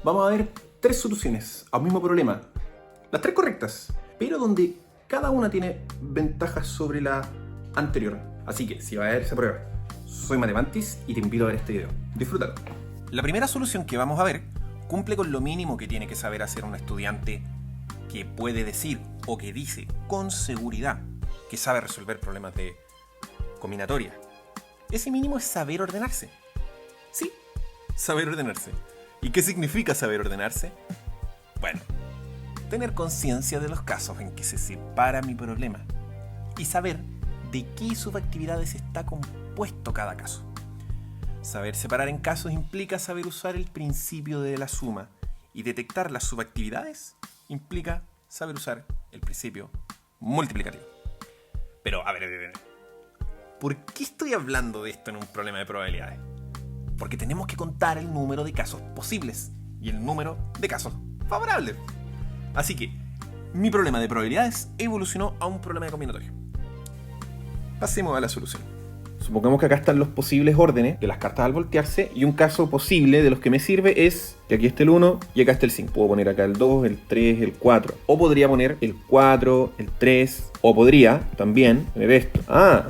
vamos a ver 3 soluciones a un mismo problema. Las 3 correctas, pero donde cada una tiene ventajas sobre la anterior. Así que, si vas a ver esa prueba, soy Matemantis y te invito a ver este video. Disfrútalo. La primera solución que vamos a ver cumple con lo mínimo que tiene que saber hacer un estudiante que puede decir o que dice con seguridad que sabe resolver problemas de combinatoria. Ese mínimo es saber ordenarse. Sí, saber ordenarse. ¿Y qué significa saber ordenarse? Bueno, tener conciencia de los casos en que se separa mi problema y saber de qué subactividades está compuesto cada caso. Saber separar en casos implica saber usar el principio de la suma, y detectar las subactividades implica saber usar el principio multiplicativo. Pero, a ver, ¿por qué estoy hablando de esto en un problema de probabilidades? Porque tenemos que contar el número de casos posibles y el número de casos favorables. Así que, mi problema de probabilidades evolucionó a un problema de combinatoria. Pasemos a la solución. Supongamos que acá están los posibles órdenes de las cartas al voltearse, y un caso posible de los que me sirve es que aquí esté el 1 y acá esté el 5. Puedo poner acá el 2, el 3, el 4. O podría poner el 4, el 3. O podría también poner esto.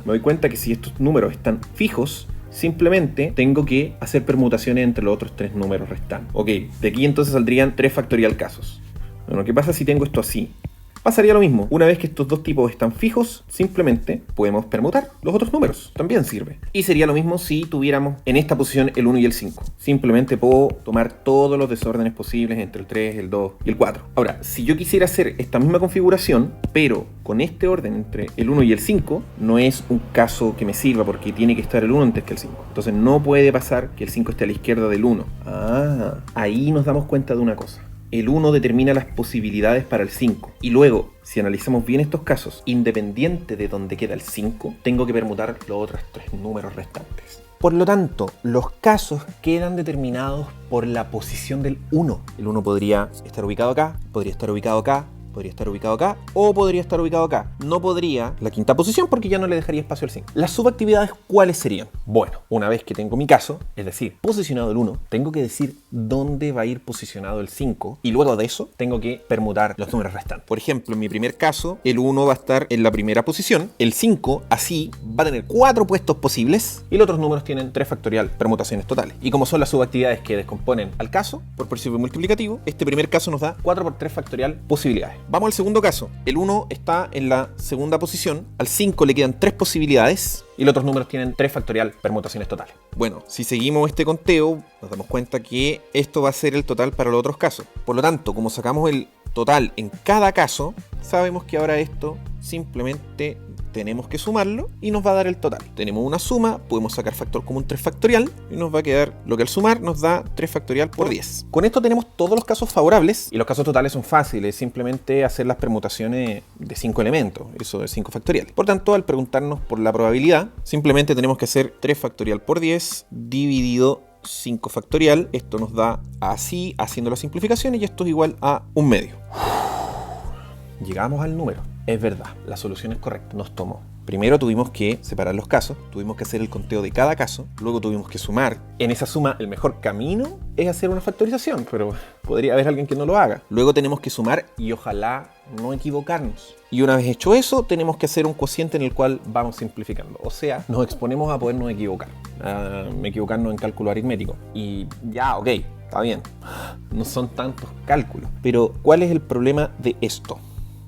Me doy cuenta que si estos números están fijos, simplemente tengo que hacer permutaciones entre los otros 3 números restantes. Ok, de aquí entonces saldrían 3 factorial casos. Bueno, ¿qué pasa si tengo esto así? Pasaría lo mismo. Una vez que estos dos tipos están fijos, simplemente podemos permutar los otros números. También sirve. Y sería lo mismo si tuviéramos en esta posición el 1 y el 5. Simplemente puedo tomar todos los desórdenes posibles entre el 3, el 2 y el 4. Ahora, si yo quisiera hacer esta misma configuración, pero con este orden entre el 1 y el 5, no es un caso que me sirva porque tiene que estar el 1 antes que el 5. Entonces no puede pasar que el 5 esté a la izquierda del 1. Ahí nos damos cuenta de una cosa. El 1 determina las posibilidades para el 5. Y luego, si analizamos bien estos casos, independiente de donde queda el 5, tengo que permutar los otros 3 números restantes. Por lo tanto, los casos quedan determinados por la posición del 1. El 1 podría estar ubicado acá, podría estar ubicado acá, podría estar ubicado acá, o podría estar ubicado acá. No podría la quinta posición porque ya no le dejaría espacio al 5. ¿Las subactividades cuáles serían? Bueno, una vez que tengo mi caso, es decir, posicionado el 1, tengo que decir dónde va a ir posicionado el 5, y luego de eso tengo que permutar los números restantes. Por ejemplo, en mi primer caso, el 1 va a estar en la primera posición, el 5 así va a tener 4 puestos posibles, y los otros números tienen 3 factorial permutaciones totales. Y como son las subactividades que descomponen al caso por principio multiplicativo, este primer caso nos da 4 por 3 factorial posibilidades. Vamos al segundo caso. El 1 está en la segunda posición, al 5 le quedan 3 posibilidades y los otros números tienen 3 factorial permutaciones totales. Bueno, si seguimos este conteo, nos damos cuenta que esto va a ser el total para los otros casos. Por lo tanto, como sacamos el total en cada caso, sabemos que ahora esto simplemente tenemos que sumarlo y nos va a dar el total. Tenemos una suma, podemos sacar factor común 3 factorial y nos va a quedar lo que al sumar nos da 3 factorial por 10. Con esto tenemos todos los casos favorables y los casos totales son fáciles, simplemente hacer las permutaciones de 5 elementos, eso de 5 factorial. Por tanto, al preguntarnos por la probabilidad, simplemente tenemos que hacer 3 factorial por 10 dividido 5 factorial. Esto nos da así, haciendo las simplificaciones, y esto es igual a 1/2. Llegamos al número. Es verdad, la solución es correcta. Nos tomó. Primero tuvimos que separar los casos, tuvimos que hacer el conteo de cada caso, luego tuvimos que sumar. En esa suma, el mejor camino es hacer una factorización, pero podría haber alguien que no lo haga. Luego tenemos que sumar y ojalá no equivocarnos. Y una vez hecho eso, tenemos que hacer un cociente en el cual vamos simplificando. O sea, nos exponemos a podernos equivocar. Equivocarnos en cálculo aritmético. Y ya, ok, está bien. No son tantos cálculos. Pero, ¿cuál es el problema de esto?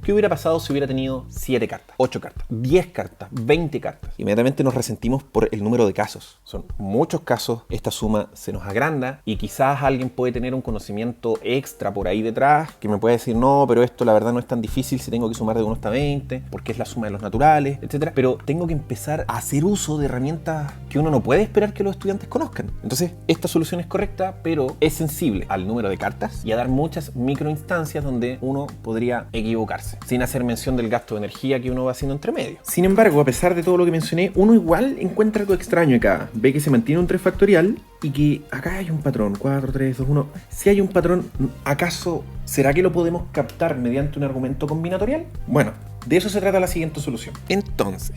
¿Qué hubiera pasado si hubiera tenido 7 cartas, 8 cartas, 10 cartas, 20 cartas? Inmediatamente nos resentimos por el número de casos. Son muchos casos, esta suma se nos agranda y quizás alguien puede tener un conocimiento extra por ahí detrás que me puede decir, no, pero esto la verdad no es tan difícil si tengo que sumar de 1 hasta 20, porque es la suma de los naturales, etc. Pero tengo que empezar a hacer uso de herramientas que uno no puede esperar que los estudiantes conozcan. Entonces, esta solución es correcta, pero es sensible al número de cartas y a dar muchas microinstancias donde uno podría equivocarse, sin hacer mención del gasto de energía que uno va haciendo entre medio. Sin embargo, a pesar de todo lo que mencioné, uno igual encuentra algo extraño acá. Ve que se mantiene un 3 factorial y que acá hay un patrón, 4, 3, 2, 1. Si hay un patrón, ¿acaso será que lo podemos captar mediante un argumento combinatorial? Bueno, de eso se trata la siguiente solución. Entonces,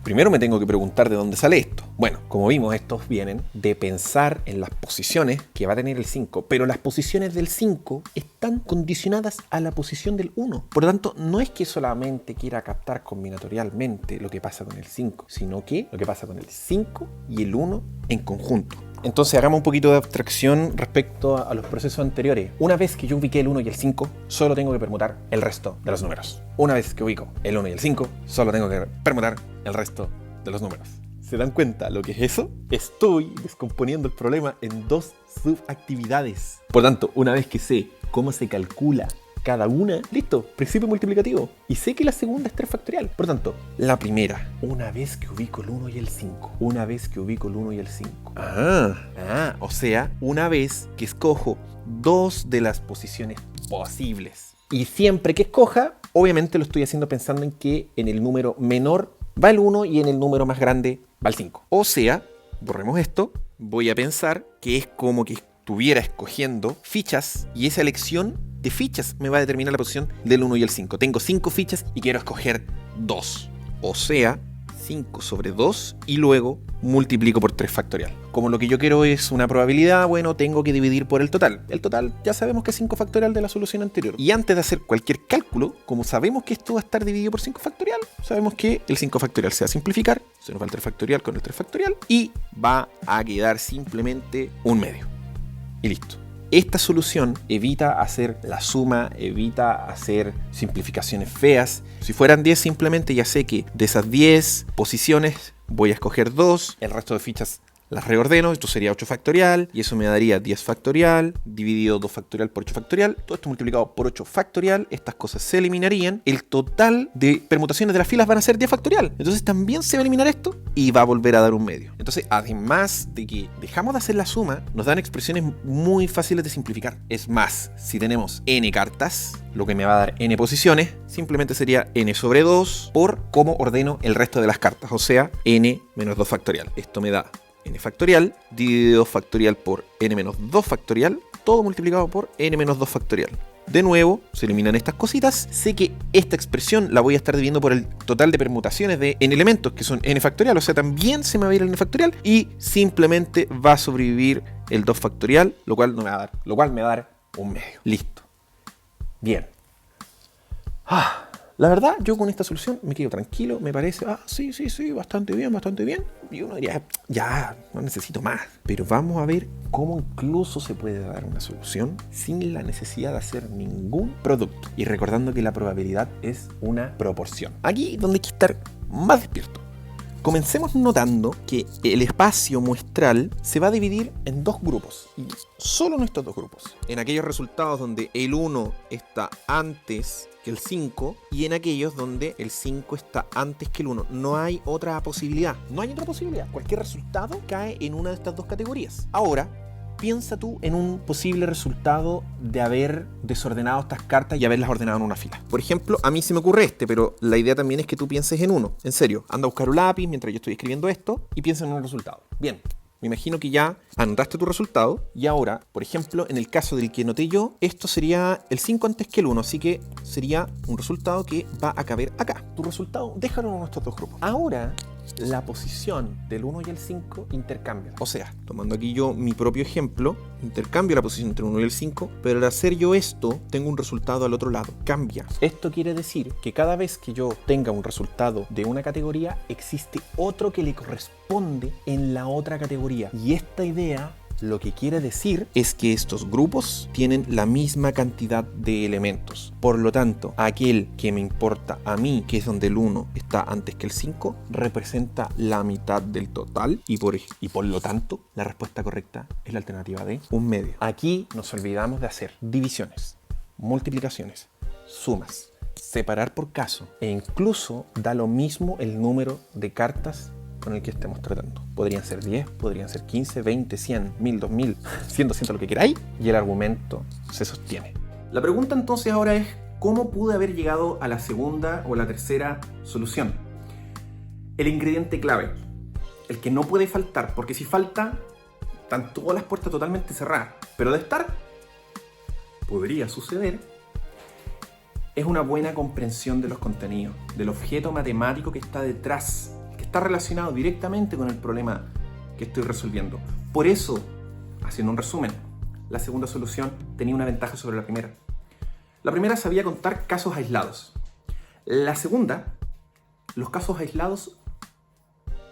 Primero me tengo que preguntar de dónde sale esto. Bueno, como vimos, estos vienen de pensar en las posiciones que va a tener el 5, pero las posiciones del 5 están condicionadas a la posición del 1. Por lo tanto, no es que solamente quiera captar combinatorialmente lo que pasa con el 5, sino que lo que pasa con el 5 y el 1 en conjunto. Entonces hagamos un poquito de abstracción respecto a los procesos anteriores. Una vez que yo ubiqué el 1 y el 5, solo tengo que permutar el resto de los números. Una vez que ubico el 1 y el 5, solo tengo que permutar el resto de los números. ¿Se dan cuenta lo que es eso? Estoy descomponiendo el problema en dos subactividades. Por tanto, una vez que sé cómo se calcula cada una, listo, principio multiplicativo. Y sé que la segunda es 3 factorial. Por tanto, la primera, una vez que ubico el 1 y el 5. Una vez que ubico el 1 y el 5. O sea, una vez que escojo dos de las posiciones posibles. Y siempre que escoja, obviamente lo estoy haciendo pensando en que en el número menor va el 1 y en el número más grande va el 5. O sea, borremos esto, voy a pensar que es como que estuviera escogiendo fichas y esa elección de fichas me va a determinar la posición del 1 y el 5. Tengo 5 fichas y quiero escoger 2. O sea, 5 sobre 2 y luego multiplico por 3 factorial. Como lo que yo quiero es una probabilidad, bueno, tengo que dividir por el total. El total ya sabemos que es 5 factorial de la solución anterior. Y antes de hacer cualquier cálculo, como sabemos que esto va a estar dividido por 5 factorial, sabemos que el 5 factorial se va a simplificar, se nos va el 3 factorial con el 3 factorial y va a quedar simplemente un medio. Y listo. Esta solución evita hacer la suma, evita hacer simplificaciones feas. Si fueran 10 simplemente ya sé que de esas 10 posiciones voy a escoger 2, el resto de fichas las reordeno, esto sería 8 factorial y eso me daría 10 factorial dividido 2 factorial por 8 factorial, todo esto multiplicado por 8 factorial, estas cosas se eliminarían, el total de permutaciones de las filas van a ser 10 factorial, entonces también se va a eliminar esto y va a volver a dar un medio. Entonces, además de que dejamos de hacer la suma, nos dan expresiones muy fáciles de simplificar. Es más, si tenemos n cartas, lo que me va a dar n posiciones, simplemente sería n sobre 2 por cómo ordeno el resto de las cartas, o sea, n menos 2 factorial. Esto me da n factorial dividido 2 factorial por n menos 2 factorial, todo multiplicado por n menos 2 factorial. De nuevo, se eliminan estas cositas. Sé que esta expresión la voy a estar dividiendo por el total de permutaciones de n elementos, que son n factorial, o sea, también se me va a ir el n factorial y simplemente va a sobrevivir el 2 factorial, lo cual me va a dar un medio. Listo. Bien. La verdad, yo con esta solución me quedo tranquilo, me parece, sí, bastante bien. Y uno diría, ya, no necesito más. Pero vamos a ver cómo incluso se puede dar una solución sin la necesidad de hacer ningún producto. Y recordando que la probabilidad es una proporción. Aquí donde hay que estar más despierto. Comencemos notando que el espacio muestral se va a dividir en dos grupos, y solo en estos dos grupos. En aquellos resultados donde el 1 está antes que el 5 y en aquellos donde el 5 está antes que el 1. No hay otra posibilidad. Cualquier resultado cae en una de estas dos categorías. Ahora, piensa tú en un posible resultado de haber desordenado estas cartas y haberlas ordenado en una fila. Por ejemplo, a mí se me ocurre pero la idea también es que tú pienses en uno. En serio, anda a buscar un lápiz mientras yo estoy escribiendo esto y piensa en un resultado. Bien, me imagino que ya anotaste tu resultado y ahora, por ejemplo, en el caso del que noté yo, esto sería el 5 antes que el 1, así que sería un resultado que va a caber acá. Tu resultado, déjalo en uno de estos dos grupos. Ahora, la posición del 1 y el 5 intercambian. O sea, tomando aquí yo mi propio ejemplo, intercambio la posición entre el 1 y el 5, pero al hacer yo esto, tengo un resultado al otro lado. Cambia. Esto quiere decir que cada vez que yo tenga un resultado de una categoría, existe otro que le corresponde en la otra categoría. Y esta idea lo que quiere decir es que estos grupos tienen la misma cantidad de elementos. Por lo tanto, aquel que me importa a mí, que es donde el 1 está antes que el 5, representa la mitad del total y por lo tanto, la respuesta correcta es la alternativa de un medio. Aquí nos olvidamos de hacer divisiones, multiplicaciones, sumas, separar por caso e incluso da lo mismo el número de cartas con el que estemos tratando. Podrían ser 10, podrían ser 15, 20, 100, 1000, 2000, 100, 200, lo que queráis, y el argumento se sostiene. La pregunta entonces ahora es, ¿cómo pude haber llegado a la segunda o la tercera solución? El ingrediente clave, el que no puede faltar, porque si falta, están todas las puertas totalmente cerradas. Pero de estar, podría suceder, es una buena comprensión de los contenidos, del objeto matemático que está detrás está relacionado directamente con el problema que estoy resolviendo. Por eso, haciendo un resumen, la segunda solución tenía una ventaja sobre la primera. La primera sabía contar casos aislados. La segunda, los casos aislados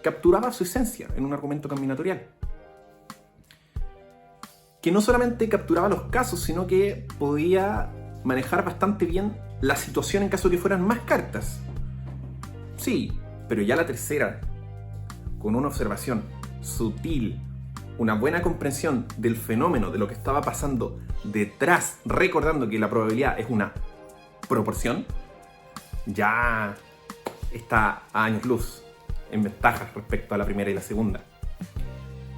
capturaba su esencia en un argumento combinatorial. Que no solamente capturaba los casos, sino que podía manejar bastante bien la situación en caso de que fueran más cartas. Sí, pero ya la tercera, con una observación sutil, una buena comprensión del fenómeno, de lo que estaba pasando detrás, recordando que la probabilidad es una proporción, ya está a años luz en ventajas respecto a la primera y la segunda.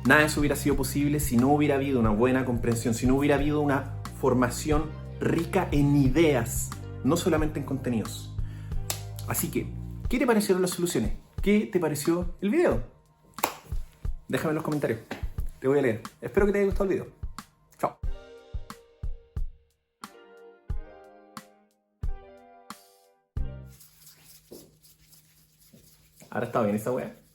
Nada de eso hubiera sido posible si no hubiera habido una buena comprensión, si no hubiera habido una formación rica en ideas, no solamente en contenidos. Así que, ¿qué te parecieron las soluciones? ¿Qué te pareció el video? Déjame en los comentarios. Te voy a leer. Espero que te haya gustado el video. Chao. Ahora está bien esa wea.